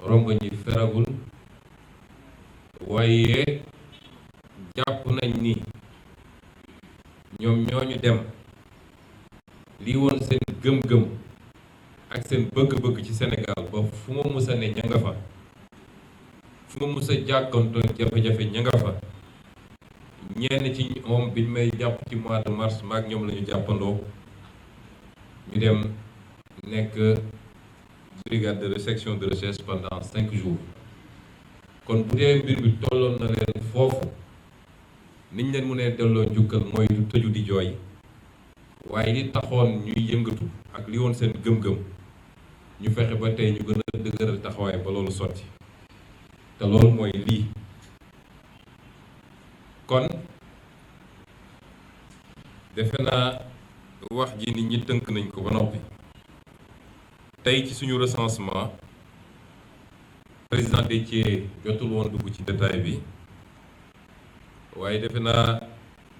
rongo ñi feragul waaye jàpp nañ ni ñoom ñooñu dem lii woon seen gëm-gëm ak seen bëgg-bëgg ci Sénégal ba fu ma musa ne ña nga fa fu ma musa jàkkoontoon jafe-jafe ña nga fa ñenn ci moom biñ may jàpp ci mois de mars maak ñoom la ñu jàppandoo ñu dem nekk brigade de section de recherche pendant 5 jours kon bu dee mbir bi tolloon na leen foofu niñ leen mu ne delloo njukkal mooy du tëju di jooy waaye li taxoon ñuy yëngatu ak li woon seen gëm-gëm ñu fexe ba tey ñu gën a dëgëral taxawaay ba loolu sotti te loolu mooy lii kon defe naa wax ji nit ñi tënk nañ ko ba noppi tey ci suñu recensement président Déthié jotul woon dugg ci détail bi waaye defe naa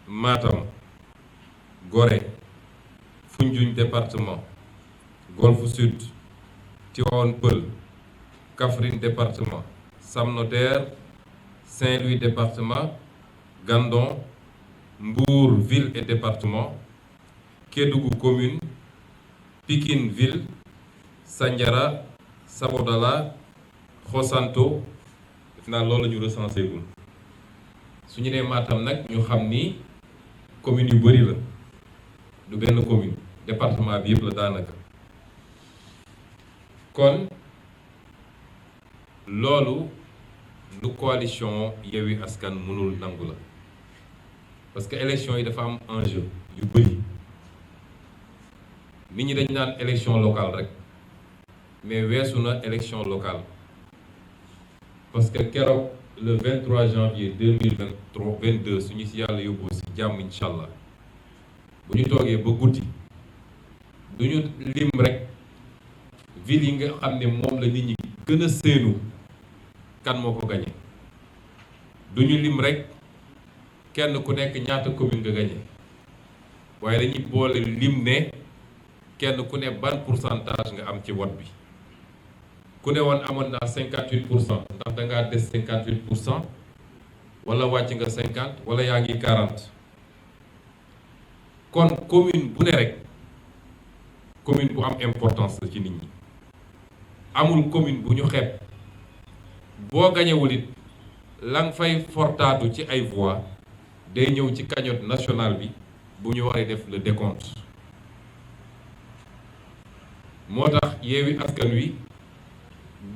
Matam Gorée Foundiougne département Golfe Sud Tivaouane Peulh Kaffrine département Sam Notaire Saint-Louis département Gandon Mbour ville et département Kédougou commune Pikine ville Sandiara Sabodala Xosanto def naa loolu la ñu recensé gul su ñu nee Matam nag ñu xam ni commune yu bëri la du benn commune département bi yëpp la daanaka kon loolu lu coalition Yewwi Askan mënul nangu la parce que élection yi dafa am enjeu yu bëri nit ñi dañ naan élection locale rek mais weesu na élection locale parce que keroog le 23 janvier 2022 suñu si yàlla yóbbu si jàmm incha allah bu ñu toogee ba guddi du ñu lim rek ville yi nga xam ne moom la nit ñi gën a séenu kan moo ko gañe du ñu lim rek kenn ku nekk ñaata commune nga gañe waaye dañuy boole lim ne kenn ku ne ban pourcentage nga am ci vote bi ku ne woon amoon naa 58 pour cent ndax da ngaa des 58 pour cent wala wàcc nga 50 wala yaa ngi 40 kon commune bu ne rek commune bu am importance la ci nit ñi amul commune bu ñu xeeb boo gañewul it la nga fay fortaatu ci ay voix day ñëw ci cagnotte nationale bi bu ñu waree def le décompte moo tax Yewwi Askan Wi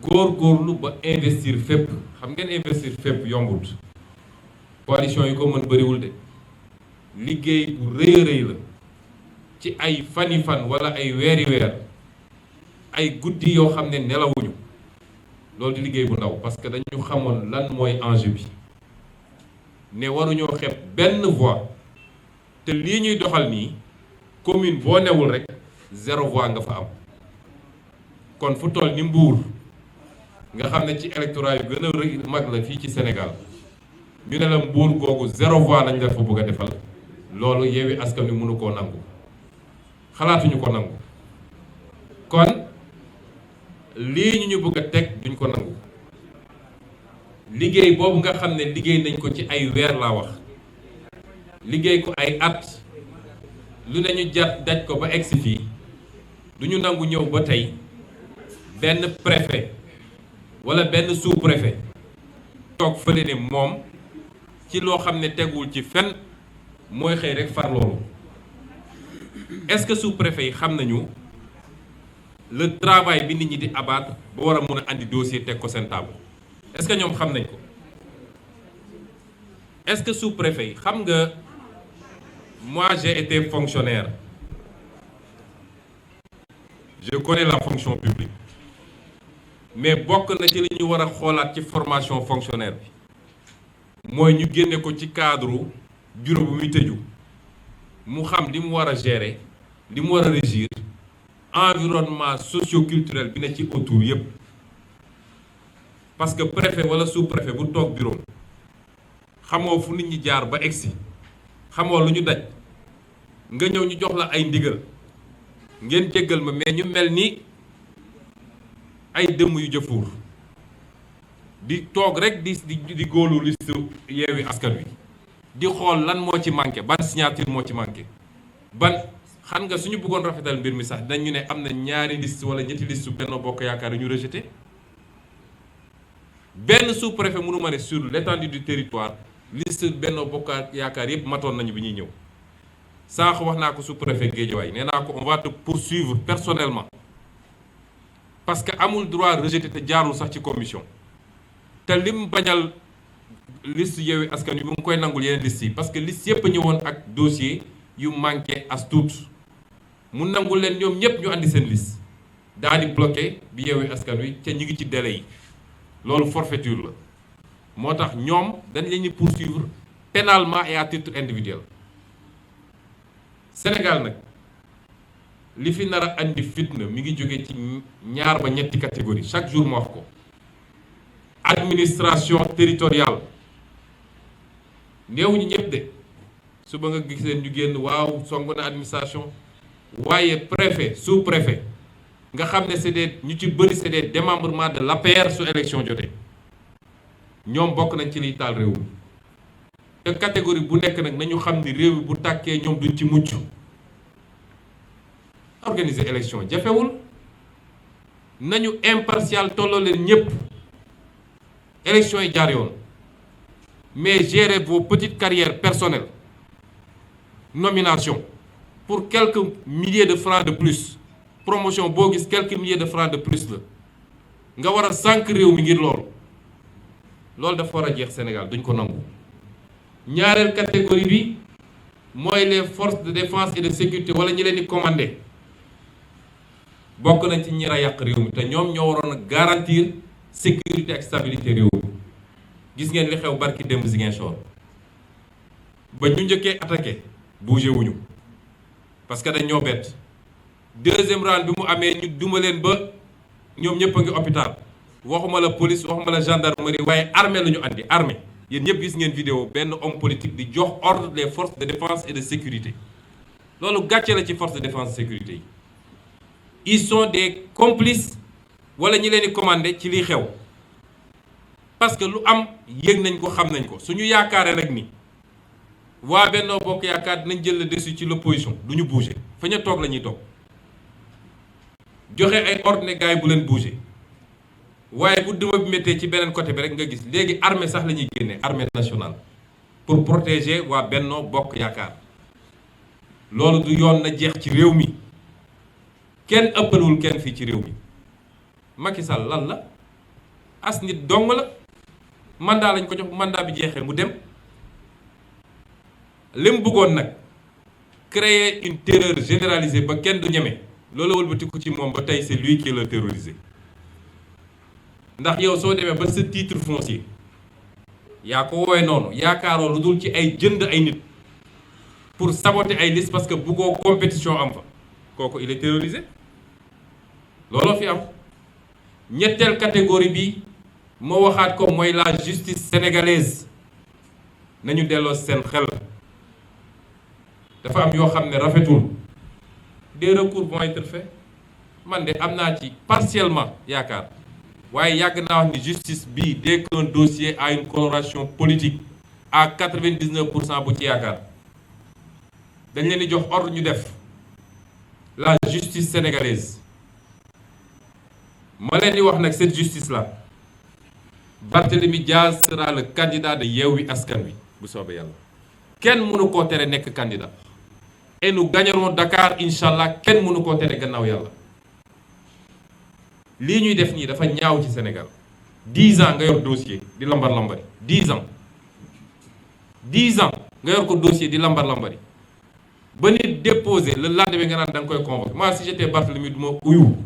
góor-góorlu ba investir fépp xam ngeen investir fépp yombut coalition yi ko mën bëriwul de liggéey bu rëy a rëy la ci ay fani fan wala ay weeri weer ay guddi yoo xam ne nelawuñu loolu di liggéey bu ndaw parce que dañu xamoon lan mooy enjeu bi ne waruñoo xeeb benn voix te lii ñuy doxal nii commune boo newul rek 0 voix nga fa am kon fu toll ni Mbour nga xam ne ci électorat yu gën a rëy mag la fii ci Sénégal ñu ne la Mbour googu 0 voix lañ la fa bëgg a defal loolu Yewwi Askan Wi mënu koo nangu xalaatuñu ko nangu kon lii ñu bëgg a teg duñ ko nangu liggéey boobu nga xam ne liggéey nañ ko ci ay weer laa wax liggéey ko ay at lu ne ñu daj ko ba egsi fii duñu nangu ñëw ba tey benn préfet wala benn sous-préfet toog fële ne moom ci loo xam ne tegul ci fenn mooy xëy rek far loolu est-ce que sous-préfet yi xam nañu le travail bi nit ñi di abattre ba war a mun a andi dossier teg ko seen table est-ce que ñoom xam nañ ko est-ce que sous-préfet yi xam nga moi j'ai été fonctionnaire je connais la fonction publique mais bokk na ci li ñu war a xoolaat ci formation fonctionnaire bi mooy ñu génne ko ci cadre bureau bu muy tëju mu xam li mu war a gérer li mu war a régir environnement socio-culturel bi ne ci autour yépp parce que préfet wala sous-préfet bu toog bureau xamoo fu nit ñi jaar ba egsi xamoo lu ñu daj nga ñëw ñu jox la ay ndigal ngeen jéggal ma mais ñu mel ni ay dëmm yu jëfuur di toog rek di góolu liste Yewwi Askan Wi di xool lan moo ci manqué ban signature moo ci manqué ban xam nga suñu bëggoon rafetal mbir mi sax dañu ne am na ñaari liste wala ñetti liste Benno Bokk Yaakaar yu ñu rejeté benn sous-préfet mënu ma ne sur l'étendue du territoire liste Benno Bokk Yaakaar yëpp matoon nañu bi ñuy ñëw sànq wax naa ko sous-préfet Guédiawaye nee naa ko on va te poursuivre personnellement parce que amul droit rejeté te jaarul sax ci commission te lim bañal liste Yewwi Askan Wi mu ngi koy nangul yeneen liste yi parce que liste yëpp a ñëwoon ak dossier yu manqué as tuut mu nangul leen ñoom ñëpp ñu andi seen liste daal di bloqué bi Yewwi Askan Wi te ñu ngi ci délai yi loolu forfaiture la moo tax ñoom dañ leen di poursuivre pénalement et à titre individuel Sénégal nag li fi nar a andi fitna mi ngi jóge ci ñaar ba ñetti catégorie chaque jour ma wax ko administration territoriale néewuñu ñëpp de suba nga gis leen ñu génn waaw song na administration waaye préfet sous-préfet nga xam ne c'est des ñu ci bëri c'est des démembrements de l'APR su élection jotee ñoom bokk nañ ci liy taal réew mi te catégorie bu nekk nag nañu xam ni réew mi bu tàkkee ñoom duñ ci mucc organiser élection jafewul nañu impartial tolloo leen ñëpp élection yi jaar yoon mais gérez vos petites carrières personnelles nomination pour quelques milliers de francs de plus promotion boo gis quelques milliers de francs de plus la nga war a sànq réew mi ngir loolu dafa war a jeex Sénégal duñ ko nangu ñaareel catégorie bi mooy les forces de défense et de sécurité wala ñi leen di commandé bokk nañ ci ñi a yàq réew mi te ñoom ñoo waroon a garantir sécurité ak stabilité réew mi gis ngeen li xew barki démb Ziguinchor ba ñu njëkkee attaqué bougé wuñu parce que dañ ñoo bett deuxième round bi mu amee ñu duma leen ba ñoom ñëpp a ngi hôpital waxuma la police waxuma la gendarmerie waaye armée la ñu andi armée yéen ñëpp gis ngeen vidéo benn homme politique di jox ordre les forces de défense et de sécurité loolu gàcce la ci forces de défense et de sécurité yi ils sont des complices wala ñi leen di commandé ci liy xew parce que lu am yëg nañ ko xam nañ ko suñu yaakaaree rek ni waa Benno Bokk Yaakaar dinañ jël le dessus ci l'opposition du ñu bouger fa ñu toog la ñuy toog joxe ay ordre ne gars yi bu leen bouger waaye bu duma bi méttee ci beneen côté bi rek nga gis léegi armée sax la ñuy génne armée nationale pour protéger waa Benno Bokk Yaakaar loolu du yoon na jeex ci réew mi kenn ëppalwul kenn fii ci réew mi Macky Sall lan la as nit dong la mandat lañ ko jox mandat bi jeexee mu dem li mu bëggoon nag créer une terreur généralisée ba kenn du ñeme loolu wëlbatiku ci moom ba tey c'est lui qui l'a terrorisé ndax yow soo demee ba sa titre foncier yaa ko woowee noonu yaakaaroo lu dul ci ay jënd ay nit pour saboter ay liste parce que bëggoo compétition am fa kooku il est terrorisé looloo fi am ñetteel catégorie bi moo waxaat ko mooy la justice sénégalaise nañu delloo seen xel dafa am yoo xam ne rafetul des recours vont être faits man de am naa ci partiellement yaakaar waaye yàgg naa wax ni justice bi dès qu'un dossier a une coloration politique à 99% bu ci yaakaar dañ leen di jox ordre ñu def la justice sénégalaise ma leen di wax nag cette justice là Barthélémy Diaz sera le candidat de Yewwi Askan Wi bu soobee yàlla kenn mënu koo tere nekk candidat et nous gagnerons Dakar incha allah kenn mënu koo tere gannaaw yàlla lii ñuy def nii dafa ñaaw ci Sénégal 10 ans nga yor dossier di lambar lambari 10 ans nga yor ko dossier di lambar lambari ba nit déposé le lendemain nga naan da nga koy convoqué moi si j'étais Barthélémy du ma uyu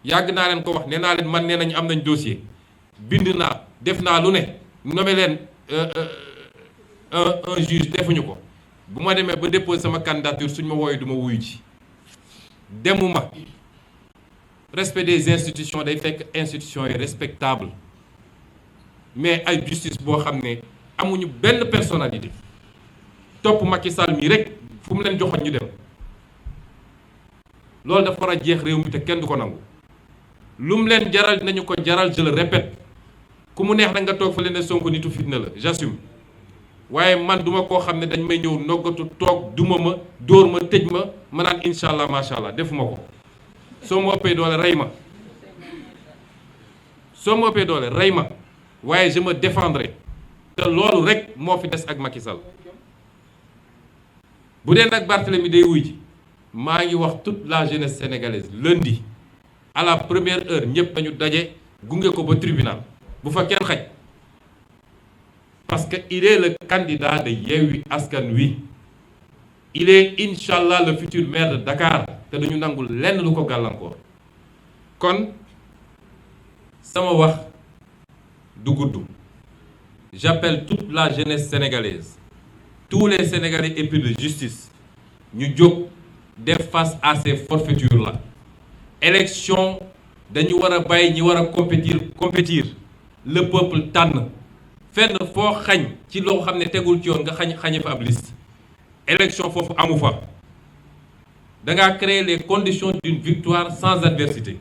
yàgg naa leen ko wax nee naa leen man nee nañu am nañ dossier bind naa def naa lu ne nommé leen un juge defuñu ko bu ma demee ba déposé sama candidature suñ ma wooyu du ma wuyu ci demuma respect des institutions day fekk institutions yi respectable mais ay justice boo xam ne amuñu benn personnalité topp Macky Sall mi rek fu mu leen joxoon ñu dem loolu dafa war a jeex réew mi te kenn du ko nangu lu mu leen jaral dinañu ko jaral je le répète ku mu neex nag nga toog fa leen ne Sonko nitu fitna la j'assume waaye man duma koo xam ne dañ may ñëw noggatu toog duma ma dóor ma tëj ma ma naan incha allah macha allah defuma ko. soo ma ëppee doole rey ma soo ma ëppee doole rey ma waaye je me défendrai te loolu rek moo fi des ak Macky Sall bu dee nag Barthélemy day wuy ji maa ngi wax toute la jeunesse sénégalaise lundi à la première heure ñëpp nañu daje gunge ko ba tribunal bu fa kenn xaj parce que il est le candidat de Yewwi Askan Wi il est inchallah le futur maire de Dakar te dañu nangul lenn lu ko gàllankoor kon sama wax du gudd j'appelle toute la jeunesse sénégalaise tous les Sénégalais épris de justice ñu jóg def face à ces forfaitures là élection dañu war a bàyyi ñi war a compétir le peuple tànn fenn foo xañ ci loo xam ne tegul ci yoon nga xañe fa ab liste élection foofu amu fa dangaa créer les conditions d'une victoire sans adversité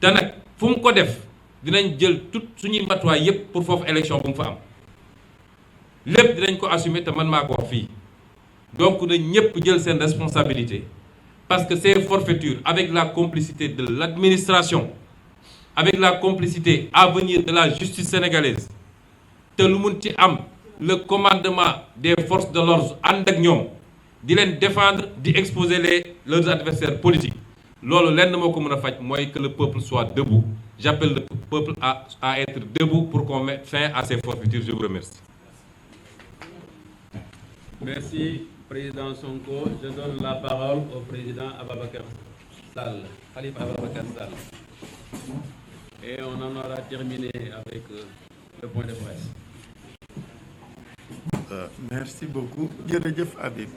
te nag fu mu ko def dinañ jël tout suñuy matuwaay yépp pour foofu élection bu mu fa am lépp dinañ ko assumer te man maa ko wax fii donc na ñépp jël seen responsabilité parce que ces forfaitures avec la complicité de l'administration avec la complicité à venir de la justice sénégalaise te lu mun ci am le commandement des forces de l'ordre ànd ak ñoom di leen défendre di exposer leurs adversaires politiques loolu lenn moo ko mën a faj mooy que le peuple soit debout j'appelle le peuple à être debout pour qu'on mette fin à ces forfaitures. Je vous remercie. Merci président Sonko. Je donne la parole au président Ababacar Sall, Khalifa Ababacar Sall. Et on en aura terminé avec le point de presse. Merci beaucoup. Jërëjëf Habib.